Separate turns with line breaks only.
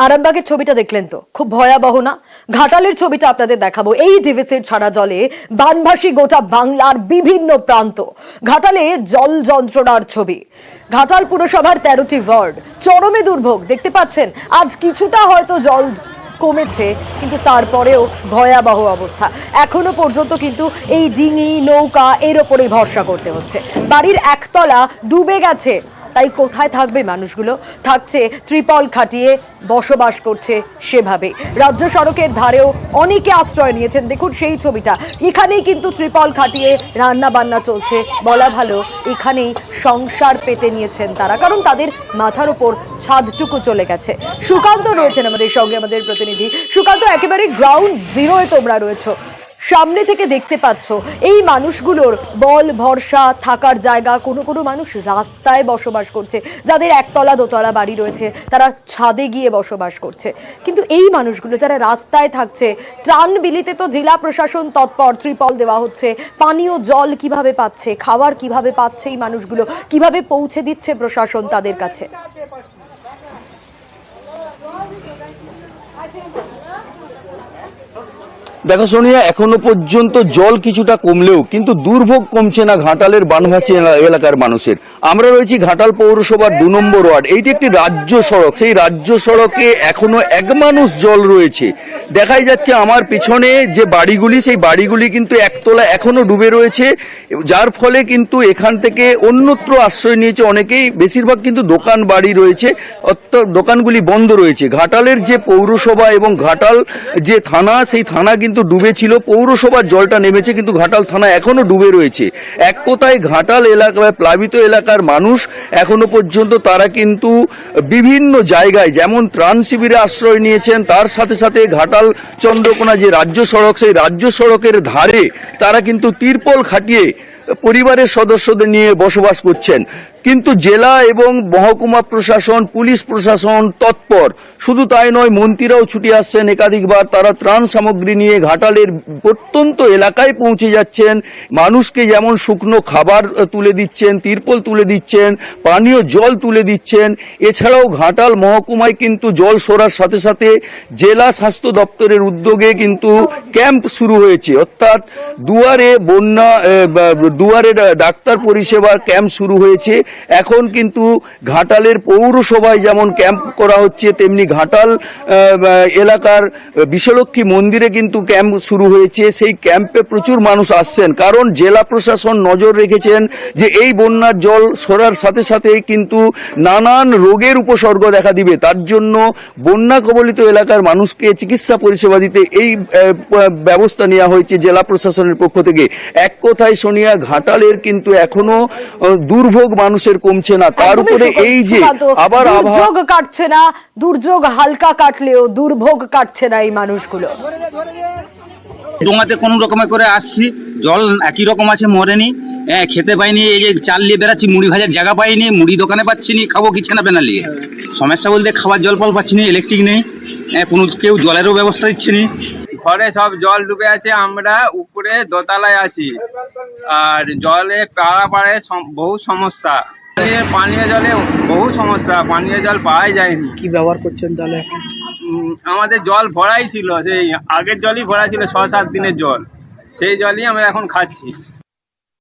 আরামবাগের ছবিটা দেখলেন তো, খুব ভয়াবহ না? ঘাটালের ছবিটা আপনাদের দেখাবো। এই ডিভিসির ছাড়া জলে বানভাসী গোটা বাংলার বিভিন্ন প্রান্ত। ঘাটালে জল যন্ত্রণার ছবি। ঘাটাল পুরসভার 13টি ওয়ার্ড চরমে দুর্ভোগ দেখতে পাচ্ছেন। আজ কিছুটা হয়তো জল কমেছে, কিন্তু তারপরেও ভয়াবহ অবস্থা। এখনো পর্যন্ত কিন্তু এই ডিঙি নৌকা এর ওপরেই ভরসা করতে হচ্ছে। বাড়ির একতলা ডুবে গেছে, তাই কোথায় থাকবে মানুষগুলো? থাকছে ত্রিপল খাটিয়ে, বসবাস করছে সেভাবে। রাজ্য সড়কের ধারেও অনেকে আশ্রয় নিয়েছেন, দেখুন সেই ছবিটা। এখানেই কিন্তু ত্রিপল খাটিয়ে রান্না বান্না চলছে, বলা ভালো এখানেই সংসার পেতে নিয়েছেন তারা, কারণ তাদের মাথার উপর ছাদটুকু চলে গেছে। সুকান্ত রয়েছেন আমাদের সঙ্গে, আমাদের প্রতিনিধি। সুকান্ত, একেবারে গ্রাউন্ড জিরোয় তোমরা রয়েছো, সামনে থেকে দেখতে পাচ্ছ এই মানুষগুলোর বল ভরসা, থাকার জায়গা। কোনো কোনো মানুষ রাস্তায় বসবাস করছে, যাদের একতলা দোতলা বাড়ি রয়েছে তারা ছাদে গিয়ে বসবাস করছে। কিন্তু এই মানুষগুলো যারা রাস্তায় থাকছে, ত্রাণ বিলিতে তো জেলা প্রশাসন তৎপর, ত্রিপল দেওয়া হচ্ছে, পানীয় জল কিভাবে পাচ্ছে, খাবার কিভাবে পাচ্ছে এই মানুষগুলো, কিভাবে পৌঁছে দিচ্ছে প্রশাসন তাদের কাছে?
দেখো সোনিয়া, এখনো পর্যন্ত জল কিছুটা কমলেও কিন্তু দুর্ভোগ কমছে না ঘাটালের বানভাসী এলাকার মানুষের। আমরা রয়েছি ঘাটাল পৌরসভার 2 নম্বর ওয়ার্ড। এইটি একটি রাজ্য সড়ক, সেই রাজ্য সড়কে এখনো এক মানুষ জল রয়েছে। দেখাই যাচ্ছে আমার পিছনে যে বাড়িগুলি, সেই বাড়িগুলি কিন্তু একতলা এখনো ডুবে রয়েছে, যার ফলে কিন্তু এখান থেকে অন্যত্র আশ্রয় নিয়েছে অনেকেই। বেশিরভাগ কিন্তু দোকান বাড়ি রয়েছে, দোকানগুলি বন্ধ রয়েছে। ঘাটালের যে পৌরসভা এবং ঘাটাল যে থানা, সেই থানা কিন্তু ডুবে ছিল। পৌরসভার জলটা নেমেছে, কিন্তু ঘাটাল থানা এখনো ডুবে রয়েছে। এক কথায় ঘাটাল এলাকা, প্লাবিত এলাকার মানুষ এখনো পর্যন্ত তারা কিন্তু বিভিন্ন জায়গায় যেমন ত্রাণ শিবিরে আশ্রয় নিয়েছেন, তার সাথে সাথে ঘাটাল চন্দ্রকোনা যে রাজ্য সড়ক, সেই রাজ্য সড়কের ধারে তারা কিন্তু তিরপল খাটিয়ে পরিবারের সদস্যদের নিয়ে বসবাস করছেন। কিন্তু জেলা এবং মহকুমা প্রশাসন, পুলিশ প্রশাসন তৎপর। শুধু তাই নয়, মন্ত্রীরাও ছুটে আসছেন একাধিকবার। তারা ত্রাণ সামগ্রী নিয়ে ঘাটালের প্রত্যন্ত এলাকায় পৌঁছে যাচ্ছেন। মানুষকে যেমন শুকনো খাবার তুলে দিচ্ছেন, তিরপল তুলে দিচ্ছেন, পানীয় জল তুলে দিচ্ছেন। এছাড়াও ঘাটাল মহকুমায় কিন্তু জল সরার সাথে সাথে জেলা স্বাস্থ্য দপ্তরের উদ্যোগে কিন্তু ক্যাম্প শুরু হয়েছে, অর্থাৎ দুয়ারে বন্যা, দুয়ারে ডাক্তার পরিষেবার ক্যাম্প শুরু হয়েছে। এখন কিন্তু ঘাটালের পৌরসভায় যেমন ক্যাম্প করা হচ্ছে, তেমনি ঘাটাল এলাকার বিশ্বলক্ষ্মী মন্দিরে কিন্তু ক্যাম্প শুরু হয়েছে। সেই ক্যাম্পে প্রচুর মানুষ আসছেন, কারণ জেলা প্রশাসন নজর রেখেছেন যে এই বন্যার জল সরার সাথে সাথে কিন্তু নানান রোগের উপসর্গ দেখা দিবে। তার জন্য বন্যা কবলিত এলাকার মানুষকে চিকিৎসা পরিষেবা দিতে এই ব্যবস্থা নেওয়া হয়েছে জেলা প্রশাসনের পক্ষ থেকে। এক কথায় সোনিয়া, ঘাটালের কিন্তু এখনো দুর্ভোগ মানুষের কমছে না। তার উপরে এই যে আবার
দুর্যোগ কাটছে না, দুর্যোগ হালকা কাটলেও দুর্ভোগ কাটছে না এই মানুষগুলো।
ডোঙাতে কোন রকমে করে আসছি, জল একই রকম আছে, মরেনি। খেতে পাইনি, এই যে চাল নিয়ে বেড়াচ্ছি, মুড়ি ভাজার জায়গা পাইনি, মুড়ি দোকানে পাচ্ছি নি, খাবো কি ছেনা বেনা নিয়ে। সমস্যা বলতে খাবার জল ফল পাচ্ছি না, ইলেকট্রিক নেই, কোনো কেউ জলেরও ব্যবস্থা দিচ্ছে নি।
ঘরে সব জল ডুবে আছে, আমরা উপরে দোতলায় আছি। আর জলে পাড়াপাড়ে বহু সমস্যা, পানীয় জলে বহু সমস্যা, পানীয় জল পাওয়াই যায়নি।
কি ব্যবহার করছেন তাহলে এখন?
আমাদের জল ভরাই ছিল, সেই আগের জলই ভরা ছিল, 6-7 দিনের জল, সেই জলই আমরা এখন খাচ্ছি।